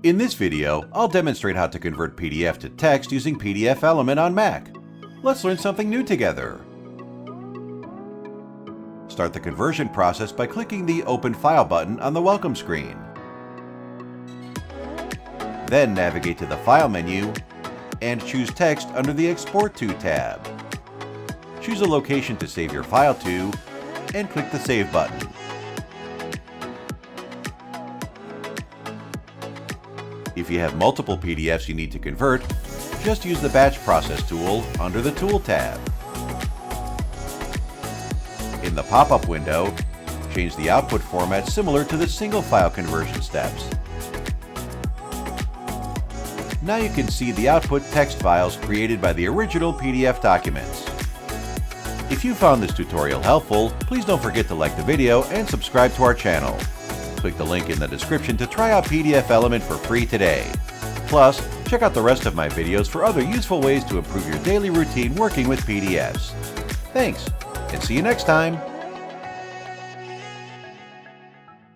In this video, I'll demonstrate how to convert PDF to text using PDFelement on Mac. Let's learn something new together. Start the conversion process by clicking the Open File button on the Welcome screen. Then navigate to the File menu and choose Text under the Export to tab. Choose a location to save your file to and click the Save button. If you have multiple PDFs you need to convert, just use the Batch Process tool under the Tool tab. In the pop-up window, change the output format similar to the single file conversion steps. Now you can see the output text files created by the original PDF documents. If you found this tutorial helpful, please don't forget to like the video and subscribe to our channel. Click the link in the description to try out PDFelement for free today. Plus, check out the rest of my videos for other useful ways to improve your daily routine working with PDFs. Thanks, and see you next time!